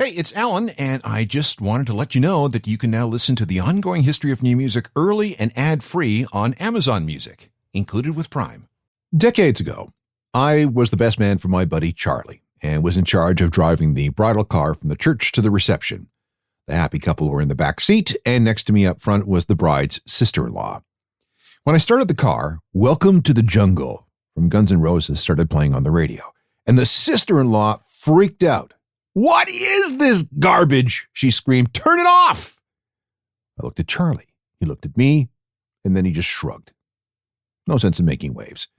Hey, it's Alan, and I just wanted to let you know that you can now listen to the ongoing history of new music early and ad-free on Amazon Music, included with Prime. Decades ago, I was the best man for my buddy Charlie and was in charge of driving the bridal car from the church to the reception. The happy couple were in the back seat, and next to me up front was the bride's sister-in-law. When I started the car, Welcome to the Jungle from Guns N' Roses started playing on the radio, and the sister-in-law freaked out. "What is this garbage?" she screamed. "Turn it off!" I looked at Charlie. He looked at me, and then he just shrugged. No sense in making waves.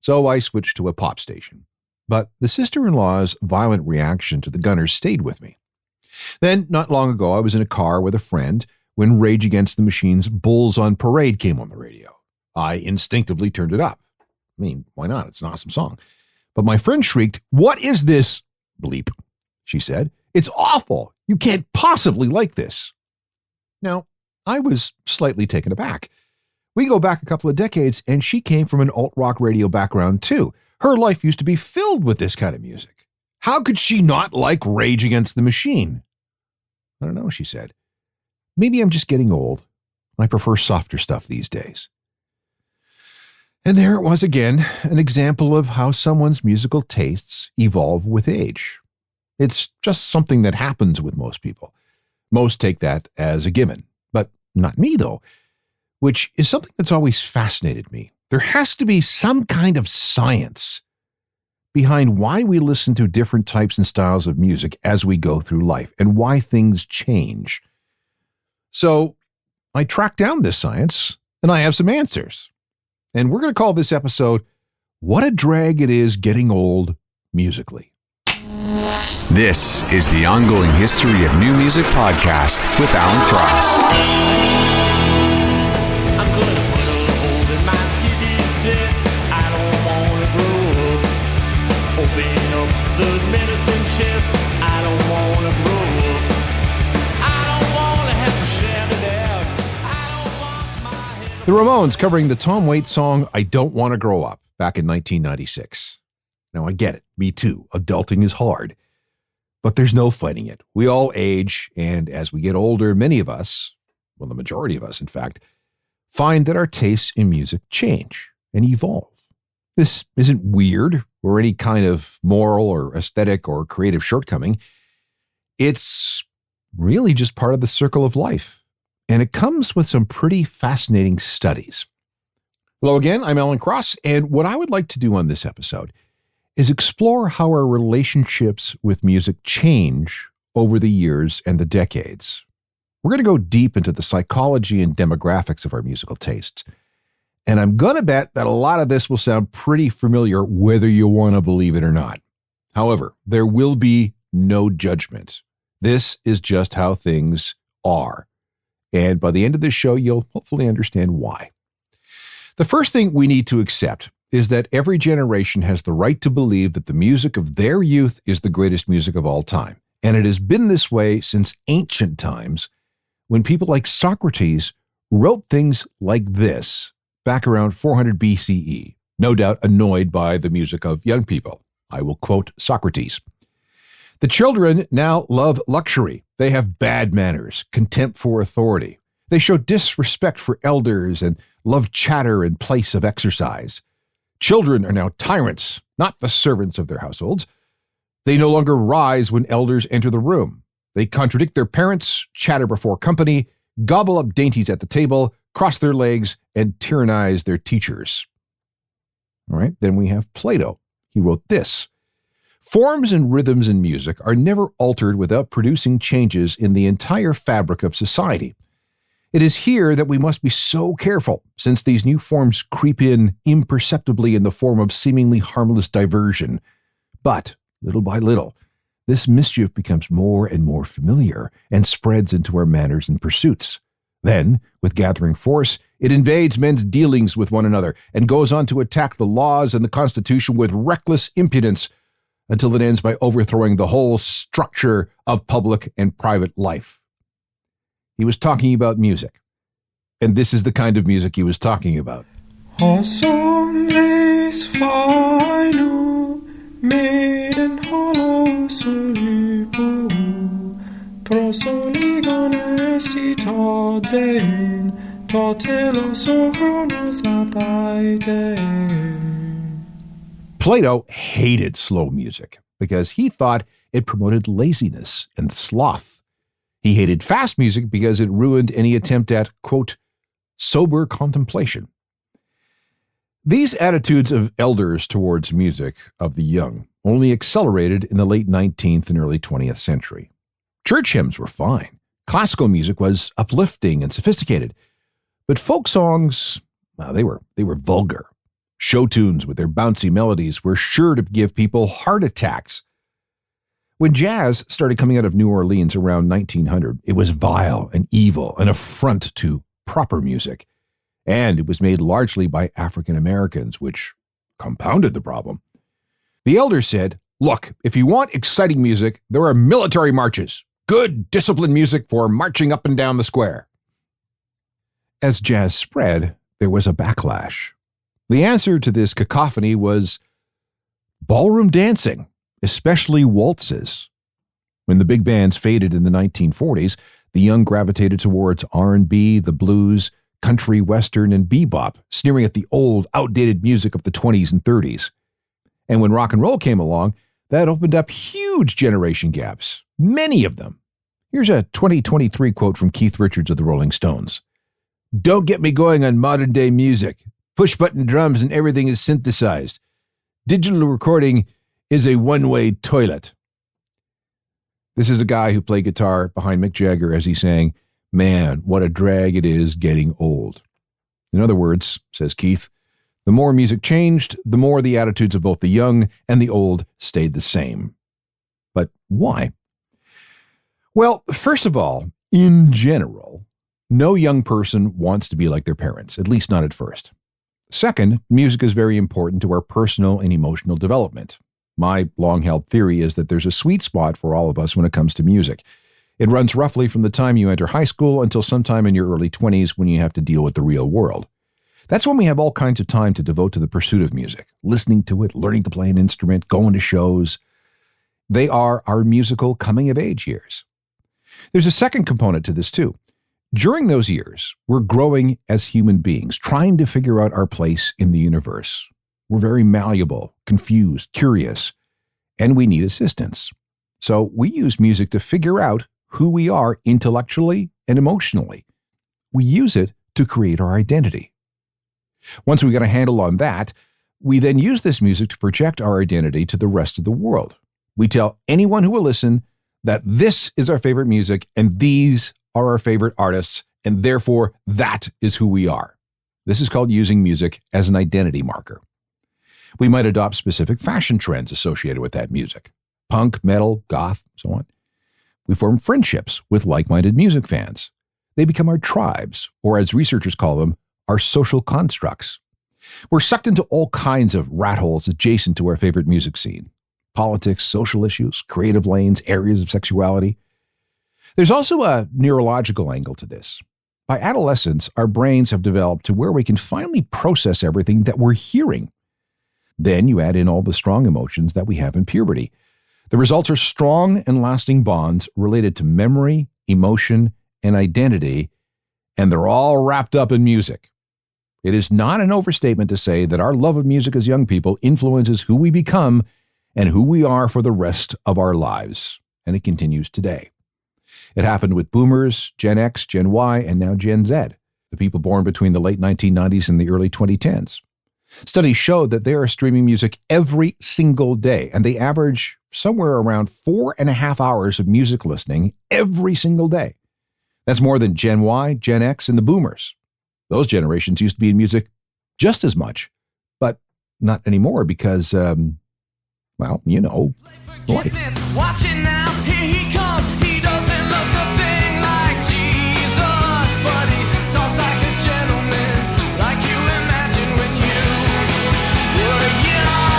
So I switched to a pop station. But the sister-in-law's violent reaction to the Gunners stayed with me. Then, not long ago, I was in a car with a friend when Rage Against the Machine's Bulls on Parade came on the radio. I instinctively turned it up. I mean, why not? It's an awesome song. But my friend shrieked, "What is this?" "Bleep," she said. "It's awful. You can't possibly like this." Now, I was slightly taken aback. We go back a couple of decades, and she came from an alt-rock radio background, too. Her life used to be filled with this kind of music. How could she not like Rage Against the Machine? "I don't know," she said. "Maybe I'm just getting old. I prefer softer stuff these days." And there it was again, an example of how someone's musical tastes evolve with age. It's just something that happens with most people. Most take that as a given, but not me, though, which is something that's always fascinated me. There has to be some kind of science behind why we listen to different types and styles of music as we go through life and why things change. So I tracked down this science, and I have some answers. And we're going to call this episode, "What a Drag It Is Getting Old Musically." This is the Ongoing History of New Music podcast with Alan Cross. I'm gonna put a hold in my TV set. I don't wanna grow up. Open up the medicine chest. I don't wanna grow up. I don't wanna have to shout it out. I don't want my head. The Ramones covering the Tom Waits song, "I Don't Want to Grow Up," back in 1996. Now, I get it. Me too. Adulting is hard. But there's no fighting it. We all age, and as we get older, many of us, well, the majority of us, in fact, find that our tastes in music change and evolve. This isn't weird or any kind of moral or aesthetic or creative shortcoming. It's really just part of the circle of life, and it comes with some pretty fascinating studies. Hello again, I'm Alan Cross, and what I would like to do on this episode is explore how our relationships with music change over the years and the decades. We're going to go deep into the psychology and demographics of our musical tastes. And I'm going to bet that a lot of this will sound pretty familiar whether you want to believe it or not. However, there will be no judgment. This is just how things are. And by the end of this show, you'll hopefully understand why. The first thing we need to accept is that every generation has the right to believe that the music of their youth is the greatest music of all time. And it has been this way since ancient times, when people like Socrates wrote things like this back around 400 BCE, no doubt annoyed by the music of young people. I will quote Socrates. "The children now love luxury. They have bad manners, contempt for authority. They show disrespect for elders and love chatter in place of exercise. Children are now tyrants, not the servants of their households. They no longer rise when elders enter the room. They contradict their parents, chatter before company, gobble up dainties at the table, cross their legs, and tyrannize their teachers." All right, then we have Plato. He wrote this: "Forms and rhythms in music are never altered without producing changes in the entire fabric of society. It is here that we must be so careful, since these new forms creep in imperceptibly in the form of seemingly harmless diversion. But, little by little, this mischief becomes more and more familiar and spreads into our manners and pursuits. Then, with gathering force, it invades men's dealings with one another and goes on to attack the laws and the Constitution with reckless impudence until it ends by overthrowing the whole structure of public and private life." He was talking about music. And this is the kind of music he was talking about. prosoligon esti todein, totelos ochronos apaitein. Plato hated slow music because he thought it promoted laziness and sloth. He hated fast music because it ruined any attempt at, quote, sober contemplation. These attitudes of elders towards music of the young only accelerated in the late 19th and early 20th century. Church hymns were fine. Classical music was uplifting and sophisticated. But folk songs, well, they were vulgar. Show tunes with their bouncy melodies were sure to give people heart attacks. When jazz started coming out of New Orleans around 1900, it was vile and evil, an affront to proper music. And it was made largely by African Americans, which compounded the problem. The elders said, look, if you want exciting music, there are military marches. Good, disciplined music for marching up and down the square. As jazz spread, there was a backlash. The answer to this cacophony was ballroom dancing, especially waltzes. When the big bands faded in the 1940s, the young gravitated towards R&B, the blues, country, western, and bebop, sneering at the old, outdated music of the 20s and 30s. And when rock and roll came along, that opened up huge generation gaps, many of them. Here's a 2023 quote from Keith Richards of the Rolling Stones. Don't get me going on modern-day music. Push-button drums and everything is synthesized. Digital recording is a one-way toilet. This is a guy who played guitar behind Mick Jagger as he sang, man, what a drag it is getting old. In other words, says Keith, the more music changed, the more the attitudes of both the young and the old stayed the same. But why? Well, first of all, in general, no young person wants to be like their parents, at least not at first. Second, music is very important to our personal and emotional development. My long-held theory is that there's a sweet spot for all of us when it comes to music. It runs roughly from the time you enter high school until sometime in your early 20s when you have to deal with the real world. That's when we have all kinds of time to devote to the pursuit of music, listening to it, learning to play an instrument, going to shows. They are our musical coming-of-age years. There's a second component to this, too. During those years, we're growing as human beings, trying to figure out our place in the universe. We're very malleable, confused, curious, and we need assistance. So we use music to figure out who we are intellectually and emotionally. We use it to create our identity. Once we get a handle on that, we then use this music to project our identity to the rest of the world. We tell anyone who will listen that this is our favorite music and these are our favorite artists, and therefore that is who we are. This is called using music as an identity marker. We might adopt specific fashion trends associated with that music. Punk, metal, goth, so on. We form friendships with like-minded music fans. They become our tribes, or as researchers call them, our social constructs. We're sucked into all kinds of rat holes adjacent to our favorite music scene. Politics, social issues, creative lanes, areas of sexuality. There's also a neurological angle to this. By adolescence, our brains have developed to where we can finally process everything that we're hearing. Then you add in all the strong emotions that we have in puberty. The results are strong and lasting bonds related to memory, emotion, and identity, and they're all wrapped up in music. It is not an overstatement to say that our love of music as young people influences who we become and who we are for the rest of our lives, and it continues today. It happened with boomers, Gen X, Gen Y, and now Gen Z, the people born between the late 1990s and the early 2010s. Studies showed that they are streaming music every single day, and they average somewhere around 4.5 hours of music listening every single day. That's more than Gen Y, Gen X, and the boomers. Those generations used to be in music just as much, but not anymore because, well, you know, life. Watch it now, here he comes. He doesn't look a thing like Jesus, but he talks like a gentleman, like you imagine when you were young.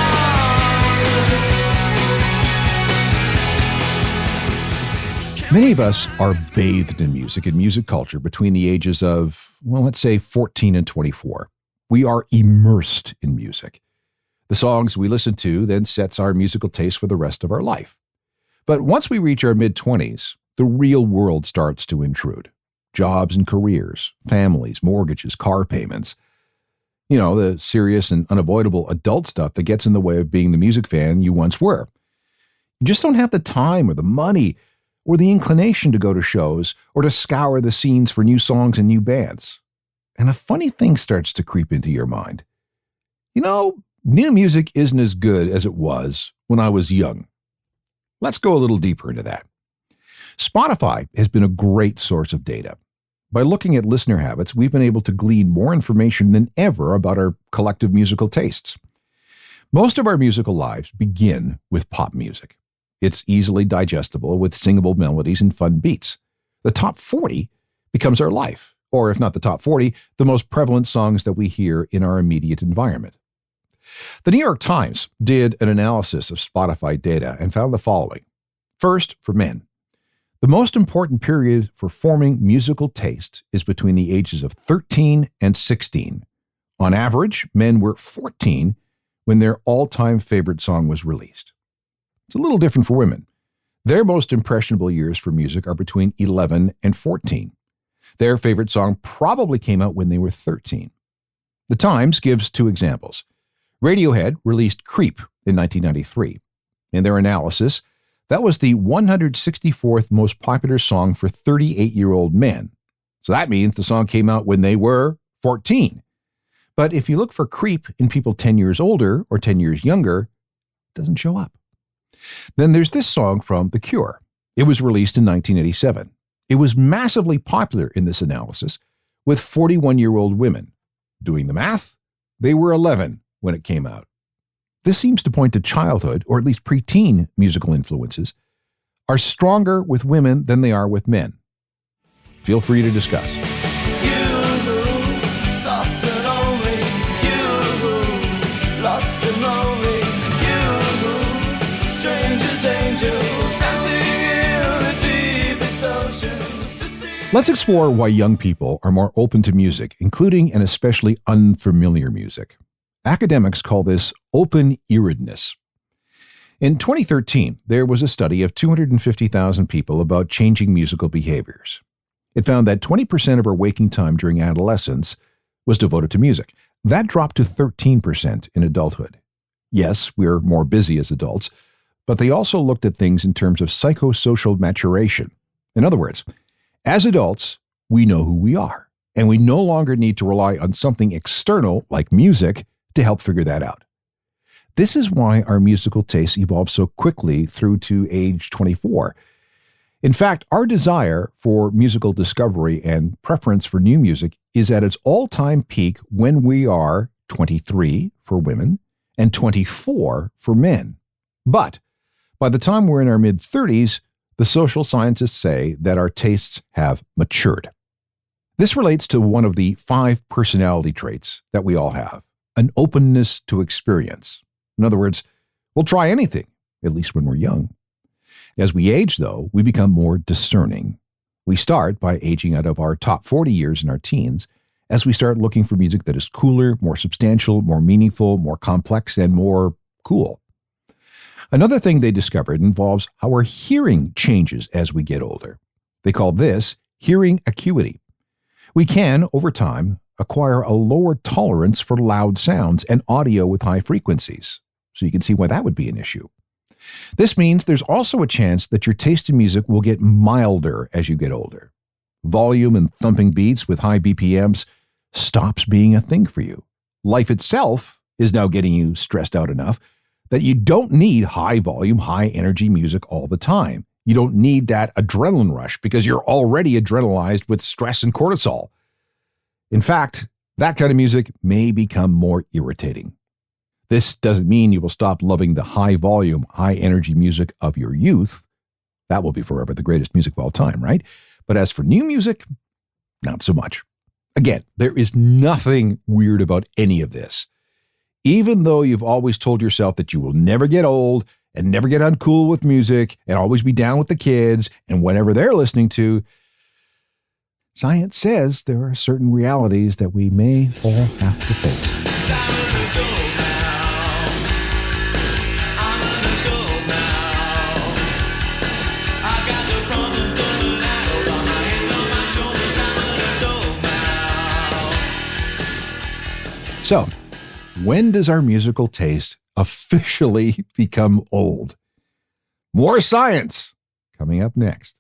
Many of us are bathed in music and music culture between the ages of, well, let's say 14 and 24. We are immersed in music. The songs we listen to then sets our musical taste for the rest of our life. But once we reach our mid-20s, the real world starts to intrude. Jobs and careers, families, mortgages, car payments. You know, the serious and unavoidable adult stuff that gets in the way of being the music fan you once were. You just don't have the time or the money or the inclination to go to shows or to scour the scenes for new songs and new bands. And a funny thing starts to creep into your mind. You know, new music isn't as good as it was when I was young. Let's go a little deeper into that. Spotify has been a great source of data. By looking at listener habits, we've been able to glean more information than ever about our collective musical tastes. Most of our musical lives begin with pop music. It's easily digestible with singable melodies and fun beats. The top 40 becomes our life, or if not the top 40, the most prevalent songs that we hear in our immediate environment. The New York Times did an analysis of Spotify data and found the following. First, for men. The most important period for forming musical taste is between the ages of 13 and 16. On average, men were 14 when their all-time favorite song was released. It's a little different for women. Their most impressionable years for music are between 11 and 14. Their favorite song probably came out when they were 13. The Times gives two examples. Radiohead released Creep in 1993. In their analysis, that was the 164th most popular song for 38-year-old men. So that means the song came out when they were 14. But if you look for Creep in people 10 years older or 10 years younger, it doesn't show up. Then there's this song from The Cure. It was released in 1987. It was massively popular in this analysis with 41-year-old women. Doing the math, they were 11 when it came out. This seems to point to childhood, or at least preteen musical influences, are stronger with women than they are with men. Feel free to discuss. Soft and lonely, you lost and lonely, you strangers, angels, dancing in the deepest oceans. Let's explore why young people are more open to music, including and especially unfamiliar music. Academics call this open-earedness. In 2013, there was a study of 250,000 people about changing musical behaviors. It found that 20% of our waking time during adolescence was devoted to music. That dropped to 13% in adulthood. Yes, we're more busy as adults, but they also looked at things in terms of psychosocial maturation. In other words, as adults, we know who we are, and we no longer need to rely on something external like music to help figure that out. This is why our musical tastes evolve so quickly through to age 24. In fact, our desire for musical discovery and preference for new music is at its all-time peak when we are 23 for women and 24 for men. But by the time we're in our mid-30s, the social scientists say that our tastes have matured. This relates to one of the 5 personality traits that we all have. An openness to experience. In other words, we'll try anything, at least when we're young. As we age, though, we become more discerning. We start by aging out of our top 40 years in our teens as we start looking for music that is cooler, more substantial, more meaningful, more complex, and more cool. Another thing they discovered involves how our hearing changes as we get older. They call this hearing acuity. We can, over time, acquire a lower tolerance for loud sounds and audio with high frequencies. So you can see why that would be an issue. This means there's also a chance that your taste in music will get milder as you get older. Volume and thumping beats with high BPMs stops being a thing for you. Life itself is now getting you stressed out enough that you don't need high volume, high energy music all the time. You don't need that adrenaline rush because you're already adrenalized with stress and cortisol. In fact, that kind of music may become more irritating. This doesn't mean you will stop loving the high volume, high energy music of your youth. That will be forever the greatest music of all time, right? But as for new music, not so much. Again, there is nothing weird about any of this. Even though you've always told yourself that you will never get old and never get uncool with music and always be down with the kids and whatever they're listening to, science says there are certain realities that we may all have to face. I'm an adult now. I got the problems So, when does our musical taste officially become old? More science coming up next.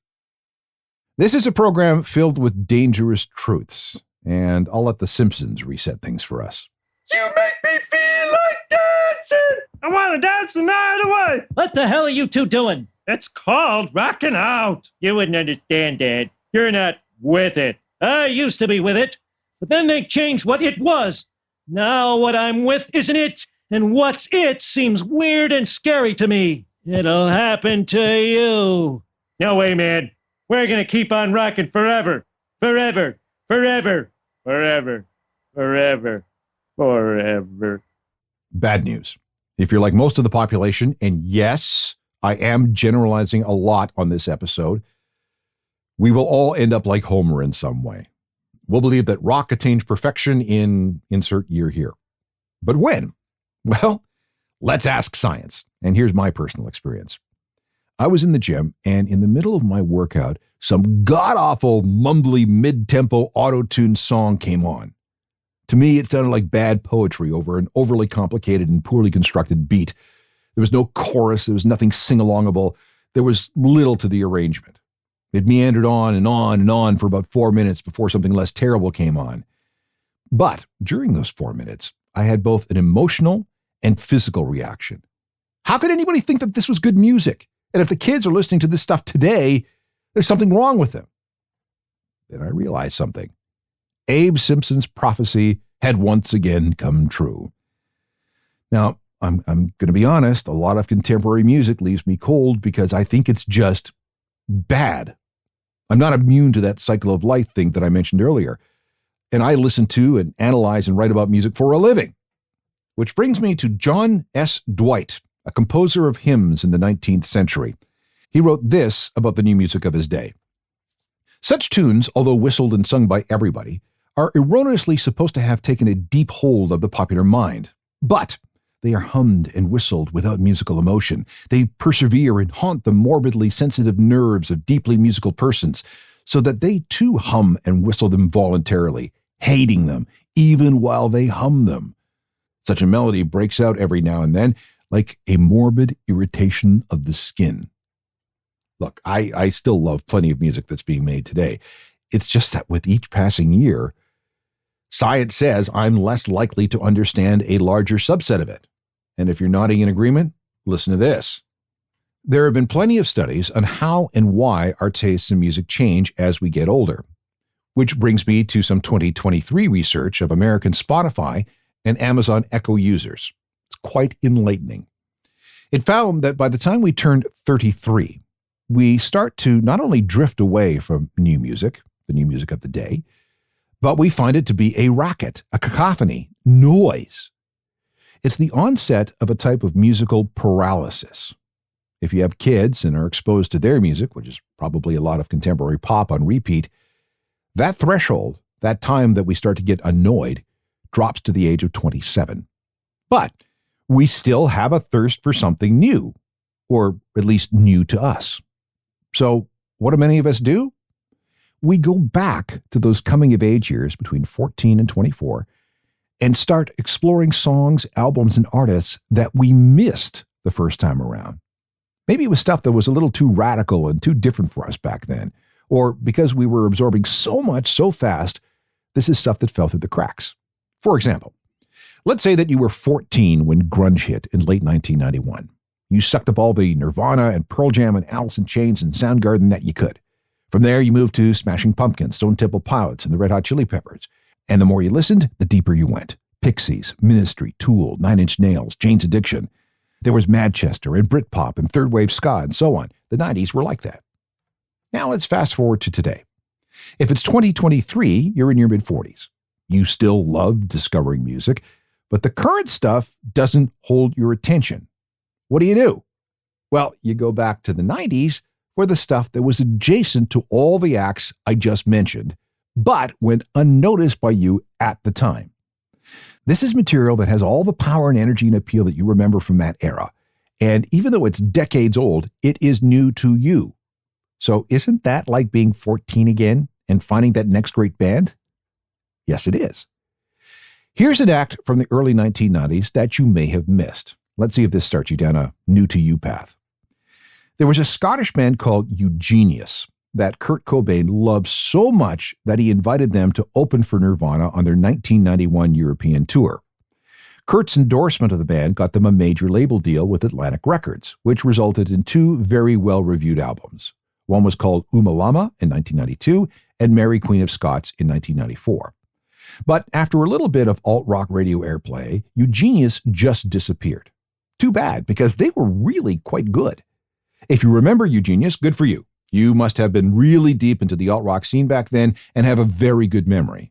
This is a program filled with dangerous truths, and I'll let The Simpsons reset things for us. You make me feel like dancing. I want to dance the night away. What the hell are you two doing? It's called rocking out. You wouldn't understand, Dad. You're not with it. I used to be with it, but then they changed what it was. Now what I'm with isn't it, and what's it seems weird and scary to me. It'll happen to you. No way, man. We're going to keep on rocking forever. Forever. Forever. Forever. Forever. Forever. Bad news. If you're like most of the population, and yes, I am generalizing a lot on this episode, we will all end up like Homer in some way. We'll believe that rock attained perfection in insert year here. But when? Well, let's ask science. And here's my personal experience. I was in the gym, and in the middle of my workout, some god-awful, mumbly, mid-tempo auto-tuned song came on. To me, it sounded like bad poetry over an overly complicated and poorly constructed beat. There was no chorus. There was nothing sing-alongable. There was little to the arrangement. It meandered on and on and on for about 4 minutes before something less terrible came on. But during those 4 minutes, I had both an emotional and physical reaction. How could anybody think that this was good music? And if the kids are listening to this stuff today, there's something wrong with them. Then I realized something. Abe Simpson's prophecy had once again come true. Now, I'm going to be honest, a lot of contemporary music leaves me cold because I think it's just bad. I'm not immune to that cycle of life thing that I mentioned earlier. And I listen to and analyze and write about music for a living. Which brings me to John S. Dwight, a composer of hymns in the 19th century. He wrote this about the new music of his day. Such tunes, although whistled and sung by everybody, are erroneously supposed to have taken a deep hold of the popular mind. But they are hummed and whistled without musical emotion. They persevere and haunt the morbidly sensitive nerves of deeply musical persons, so that they too hum and whistle them voluntarily, hating them, even while they hum them. Such a melody breaks out every now and then, like a morbid irritation of the skin. Look, I still love plenty of music that's being made today. It's just that with each passing year, science says I'm less likely to understand a larger subset of it. And if you're nodding in agreement, listen to this. There have been plenty of studies on how and why our tastes in music change as we get older, which brings me to some 2023 research of American Spotify and Amazon Echo users. It's quite enlightening. It found that by the time we turned 33, we start to not only drift away from new music, the new music of the day, but we find it to be a racket, a cacophony, noise. It's the onset of a type of musical paralysis. If you have kids and are exposed to their music, which is probably a lot of contemporary pop on repeat, that threshold, that time that we start to get annoyed, drops to the age of 27. But we still have a thirst for something new, or at least new to us. So what do many of us do? We go back to those coming-of-age years between 14 and 24 and start exploring songs, albums, and artists that we missed the first time around. Maybe it was stuff that was a little too radical and too different for us back then, or because we were absorbing so much so fast, this is stuff that fell through the cracks. For example, let's say that you were 14 when grunge hit in late 1991. You sucked up all the Nirvana and Pearl Jam and Alice in Chains and Soundgarden that you could. From there, you moved to Smashing Pumpkins, Stone Temple Pilots, and the Red Hot Chili Peppers. And the more you listened, the deeper you went. Pixies, Ministry, Tool, Nine Inch Nails, Jane's Addiction. There was Manchester and Britpop and third wave ska and so on. The 90s were like that. Now let's fast forward to today. If it's 2023, you're in your mid-40s. You still love discovering music, but the current stuff doesn't hold your attention. What do? Well, you go back to the 90s for the stuff that was adjacent to all the acts I just mentioned, but went unnoticed by you at the time. This is material that has all the power and energy and appeal that you remember from that era. And even though it's decades old, it is new to you. So isn't that like being 14 again and finding that next great band? Yes, it is. Here's an act from the early 1990s that you may have missed. Let's see if this starts you down a new-to-you path. There was a Scottish band called Eugenius that Kurt Cobain loved so much that he invited them to open for Nirvana on their 1991 European tour. Kurt's endorsement of the band got them a major label deal with Atlantic Records, which resulted in two very well-reviewed albums. One was called Umalama in 1992 and Mary Queen of Scots in 1994. But after a little bit of alt-rock radio airplay, Eugenius just disappeared. Too bad, because they were really quite good. If you remember Eugenius, good for you. You must have been really deep into the alt-rock scene back then and have a very good memory.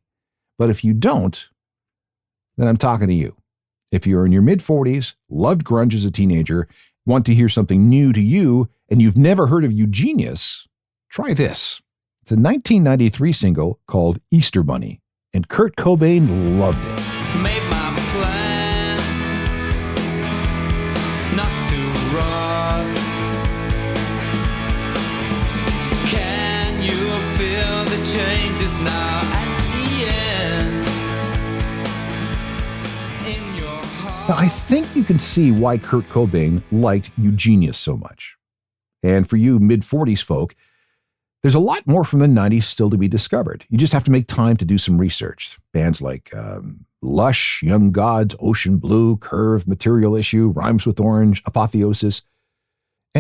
But if you don't, then I'm talking to you. If you're in your mid-40s, loved grunge as a teenager, want to hear something new to you, and you've never heard of Eugenius, try this. It's a 1993 single called Easter Bunny, and Kurt Cobain loved it. Made my plans not to rush. Can you feel the changes now at the end? In your heart. Now, I think you can see why Kurt Cobain liked Eugenius so much. And for you mid-40s folk, there's a lot more from the 90s still to be discovered. You just have to make time to do some research. Bands like Lush, Young Gods, Ocean Blue, Curve, Material Issue, Rhymes with Orange, Apotheosis.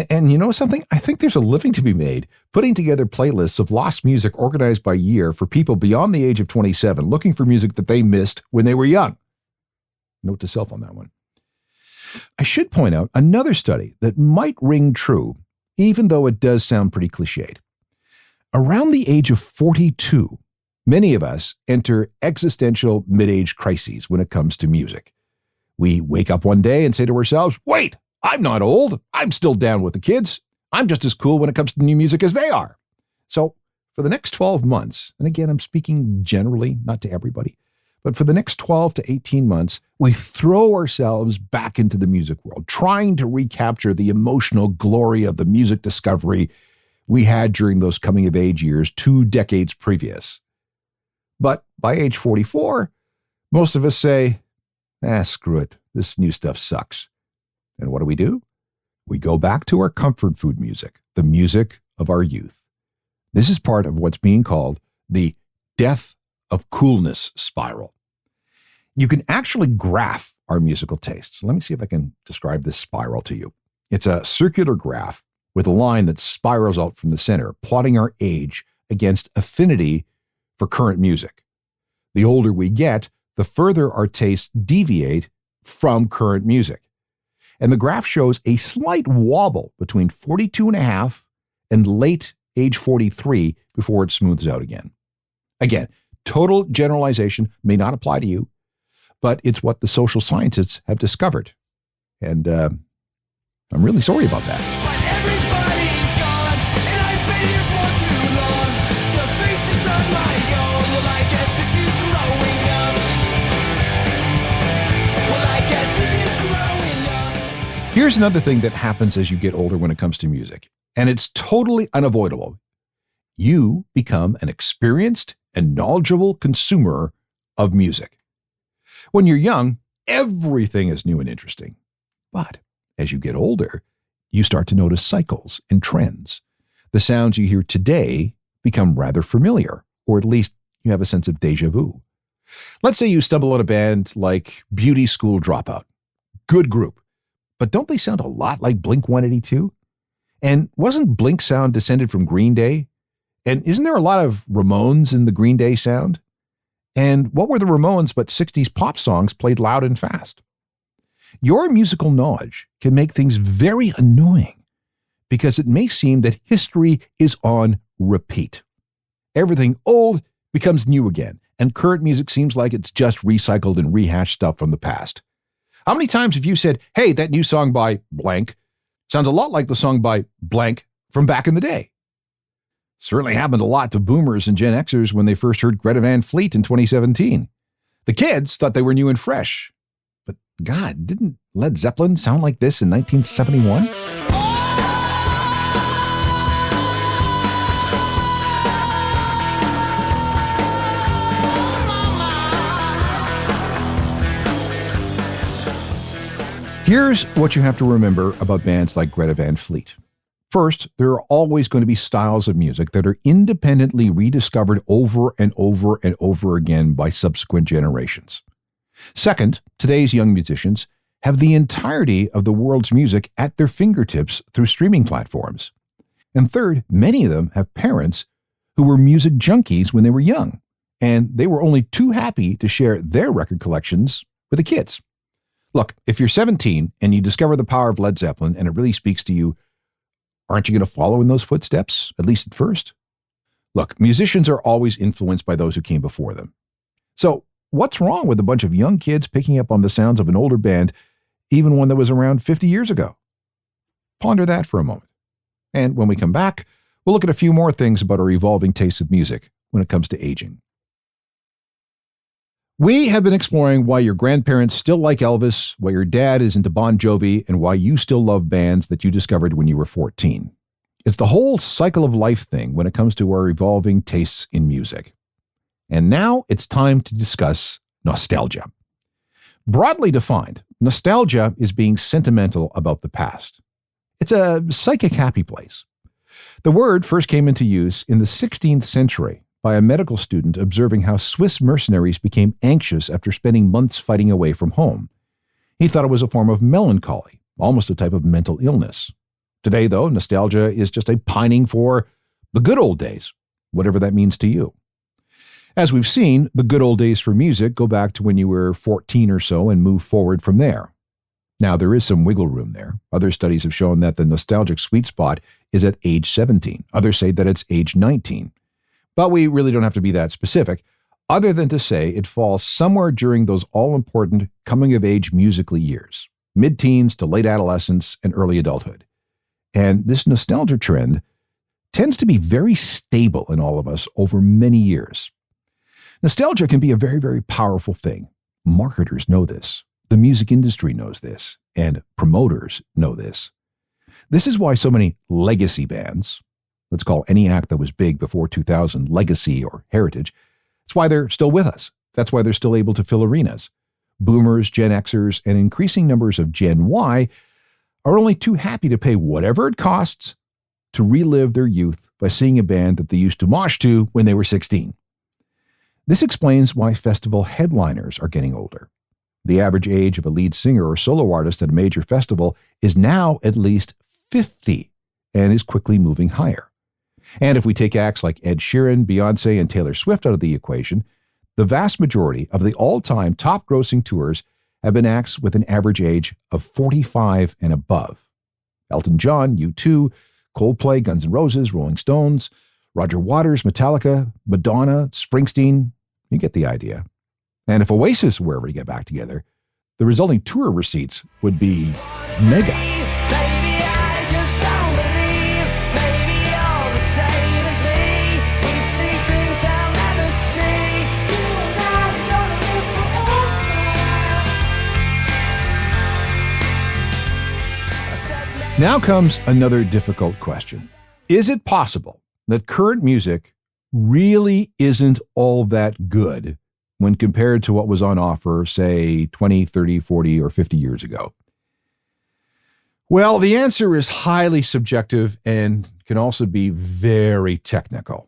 And you know something? I think there's a living to be made putting together playlists of lost music organized by year for people beyond the age of 27 looking for music that they missed when they were young. Note to self on that one. I should point out another study that might ring true, even though it does sound pretty cliched. Around the age of 42, many of us enter existential mid-age crises when it comes to music. We wake up one day and say to ourselves, wait, I'm not old. I'm still down with the kids. I'm just as cool when it comes to new music as they are. So for the next 12 months, and again, I'm speaking generally, not to everybody, but for the next 12 to 18 months, we throw ourselves back into the music world, trying to recapture the emotional glory of the music discovery we had during those coming-of-age years 2 decades previous. But by age 44, most of us say, screw it, this new stuff sucks. And what do? We go back to our comfort food music, the music of our youth. This is part of what's being called the death of coolness spiral. You can actually graph our musical tastes. Let me see if I can describe this spiral to you. It's a circular graph with a line that spirals out from the center, plotting our age against affinity for current music. The older we get, the further our tastes deviate from current music. And the graph shows a slight wobble between 42 and a half and late age 43 before it smooths out again. Again, total generalization may not apply to you, but it's what the social scientists have discovered. And I'm really sorry about that. Everybody's gone, and I've been here for too long. The faces on my own. Well, I guess this is growing up. Well, I guess this is growing up. Here's another thing that happens as you get older when it comes to music, and it's totally unavoidable. You become an experienced and knowledgeable consumer of music. When you're young, everything is new and interesting. But as you get older, you start to notice cycles and trends. The sounds you hear today become rather familiar, or at least you have a sense of deja vu. Let's say you stumble on a band like Beauty School Dropout. Good group. But don't they sound a lot like Blink-182? And wasn't Blink sound descended from Green Day? And isn't there a lot of Ramones in the Green Day sound? And what were the Ramones but 60s pop songs played loud and fast? Your musical knowledge can make things very annoying because it may seem that history is on repeat. Everything old becomes new again, and current music seems like it's just recycled and rehashed stuff from the past. How many times have you said, hey, that new song by blank sounds a lot like the song by blank from back in the day? Certainly happened a lot to boomers and Gen Xers when they first heard Greta Van Fleet in 2017. The kids thought they were new and fresh. But God, didn't Led Zeppelin sound like this in 1971? Here's what you have to remember about bands like Greta Van Fleet. First, there are always going to be styles of music that are independently rediscovered over and over and over again by subsequent generations. Second, today's young musicians have the entirety of the world's music at their fingertips through streaming platforms. And third, many of them have parents who were music junkies when they were young, and they were only too happy to share their record collections with the kids. Look, if you're 17 and you discover the power of Led Zeppelin and it really speaks to you, aren't you going to follow in those footsteps, at least at first? Look, musicians are always influenced by those who came before them. So what's wrong with a bunch of young kids picking up on the sounds of an older band, even one that was around 50 years ago? Ponder that for a moment. And when we come back, we'll look at a few more things about our evolving tastes of music when it comes to aging. We have been exploring why your grandparents still like Elvis, why your dad is into Bon Jovi, and why you still love bands that you discovered when you were 14. It's the whole cycle of life thing when it comes to our evolving tastes in music. And now it's time to discuss nostalgia. Broadly defined, nostalgia is being sentimental about the past. It's a psychic happy place. The word first came into use in the 16th century by a medical student observing how Swiss mercenaries became anxious after spending months fighting away from home. He thought it was a form of melancholy, almost a type of mental illness. Today, though, nostalgia is just a pining for the good old days, whatever that means to you. As we've seen, the good old days for music go back to when you were 14 or so and move forward from there. Now, there is some wiggle room there. Other studies have shown that the nostalgic sweet spot is at age 17. Others say that it's age 19. But we really don't have to be that specific, other than to say it falls somewhere during those all-important coming-of-age musically years, mid-teens to late adolescence and early adulthood. And this nostalgia trend tends to be very stable in all of us over many years. Nostalgia can be a very, very powerful thing. Marketers know this. The music industry knows this. And promoters know this. This is why so many legacy bands, let's call any act that was big before 2000 legacy or heritage, that's why they're still with us. That's why they're still able to fill arenas. Boomers, Gen Xers, and increasing numbers of Gen Y are only too happy to pay whatever it costs to relive their youth by seeing a band that they used to mosh to when they were 16. This explains why festival headliners are getting older. The average age of a lead singer or solo artist at a major festival is now at least 50 and is quickly moving higher. And if we take acts like Ed Sheeran, Beyonce, and Taylor Swift out of the equation, the vast majority of the all-time top-grossing tours have been acts with an average age of 45 and above. Elton John, U2, Coldplay, Guns N' Roses, Rolling Stones, Roger Waters, Metallica, Madonna, Springsteen, you get the idea. And if Oasis were ever to get back together, the resulting tour receipts would be mega. Now comes another difficult question. Is it possible that current music really isn't all that good when compared to what was on offer, say, 20, 30, 40, or 50 years ago? Well, the answer is highly subjective and can also be very technical.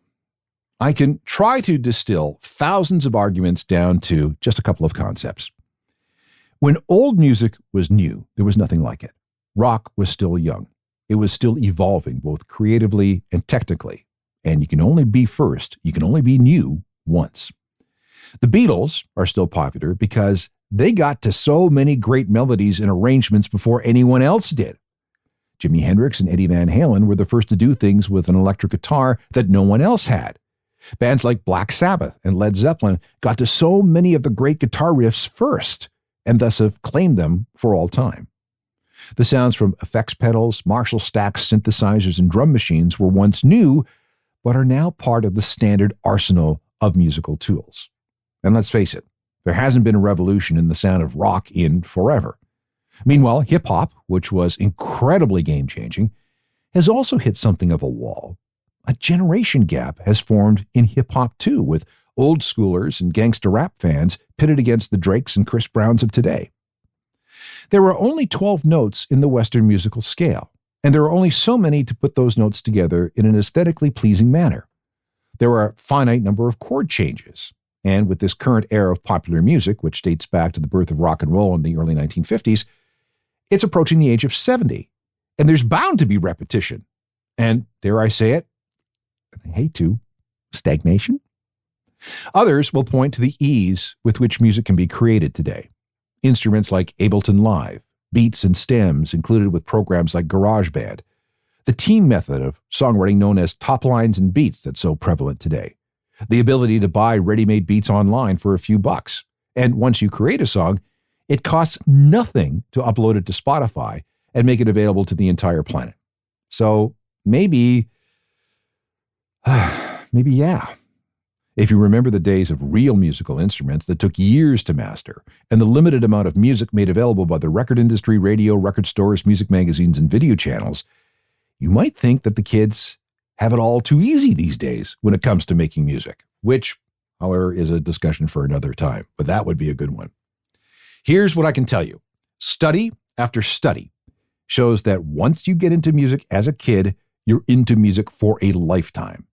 I can try to distill thousands of arguments down to just a couple of concepts. When old music was new, there was nothing like it. Rock was still young. It was still evolving both creatively and technically. And you can only be first, you can only be new once. The Beatles are still popular because they got to so many great melodies and arrangements before anyone else did. Jimi Hendrix and Eddie Van Halen were the first to do things with an electric guitar that no one else had. Bands like Black Sabbath and Led Zeppelin got to so many of the great guitar riffs first, and thus have claimed them for all time. The sounds from effects pedals, Marshall stacks, synthesizers, and drum machines were once new, but are now part of the standard arsenal of musical tools. And let's face it, there hasn't been a revolution in the sound of rock in forever. Meanwhile, hip-hop, which was incredibly game-changing, has also hit something of a wall. A generation gap has formed in hip-hop too, with old schoolers and gangster rap fans pitted against the Drakes and Chris Browns of today. There were only 12 notes in the Western musical scale, and there are only so many to put those notes together in an aesthetically pleasing manner. There were a finite number of chord changes, and with this current era of popular music, which dates back to the birth of rock and roll in the early 1950s, it's approaching the age of 70, and there's bound to be repetition. And dare I say it, I hate to, stagnation? Others will point to the ease with which music can be created today. Instruments like Ableton Live, beats and stems included with programs like GarageBand, the team method of songwriting known as top lines and beats that's so prevalent today, the ability to buy ready-made beats online for a few bucks, and once you create a song, it costs nothing to upload it to Spotify and make it available to the entire planet. So maybe, yeah. If you remember the days of real musical instruments that took years to master, and the limited amount of music made available by the record industry, radio, record stores, music magazines, and video channels, you might think that the kids have it all too easy these days when it comes to making music, which, however, is a discussion for another time, but that would be a good one. Here's what I can tell you. Study after study shows that once you get into music as a kid, you're into music for a lifetime.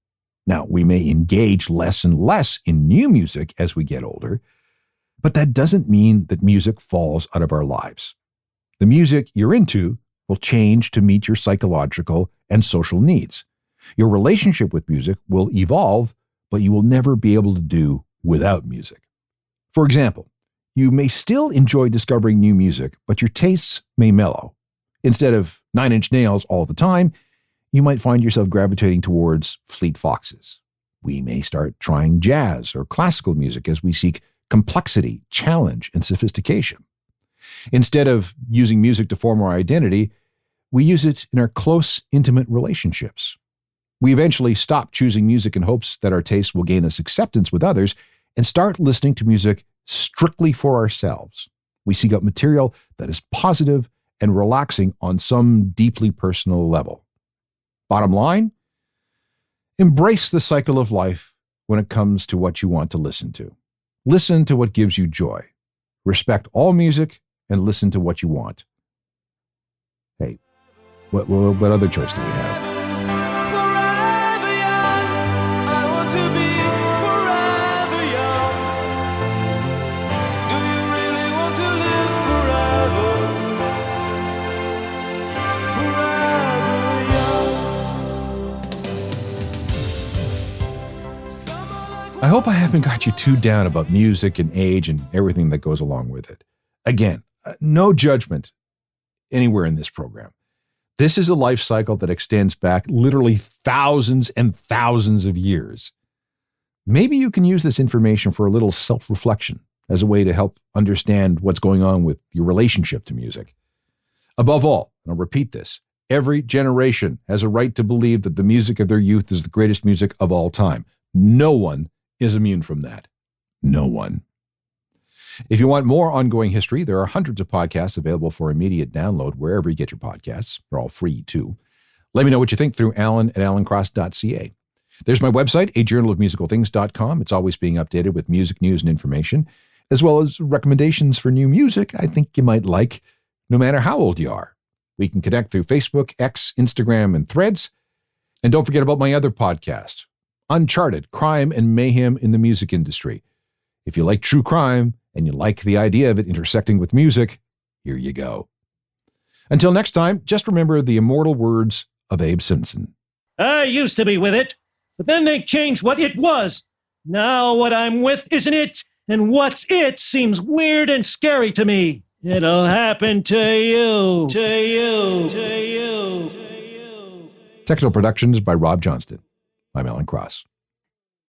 Now, we may engage less and less in new music as we get older, but that doesn't mean that music falls out of our lives. The music you're into will change to meet your psychological and social needs. Your relationship with music will evolve, but you will never be able to do without music. For example, you may still enjoy discovering new music, but your tastes may mellow. Instead of 9 Inch Nails all the time, you might find yourself gravitating towards Fleet Foxes. We may start trying jazz or classical music as we seek complexity, challenge, and sophistication. Instead of using music to form our identity, we use it in our close, intimate relationships. We eventually stop choosing music in hopes that our tastes will gain us acceptance with others and start listening to music strictly for ourselves. We seek out material that is positive and relaxing on some deeply personal level. Bottom line, embrace the cycle of life when it comes to what you want to listen to. Listen to what gives you joy. Respect all music and listen to what you want. Hey, what other choice do we have? Forever young, I want to be forever young. Do you really want to live forever? Forever young. I hope I haven't got you too down about music and age and everything that goes along with it. Again, no judgment anywhere in this program. This is a life cycle that extends back literally thousands and thousands of years. Maybe you can use this information for a little self-reflection as a way to help understand what's going on with your relationship to music. Above all, and I'll repeat this, every generation has a right to believe that the music of their youth is the greatest music of all time. No one is immune from that. No one. If you want more ongoing history, there are hundreds of podcasts available for immediate download wherever you get your podcasts. They're all free, too. Let me know what you think through alan@alancross.ca. There's my website, ajournalofmusicalthings.com. It's always being updated with music news and information, as well as recommendations for new music I think you might like, no matter how old you are. We can connect through Facebook, X, Instagram, and Threads. And don't forget about my other podcast, Uncharted, Crime and Mayhem in the Music Industry. If you like true crime and you like the idea of it intersecting with music, here you go. Until next time, just remember the immortal words of Abe Simpson. I used to be with it, but then they changed what it was. Now what I'm with isn't it, and what's it seems weird and scary to me. It'll happen to you, to you, to you, to you. Technical Productions by Rob Johnston. I'm Alan Cross.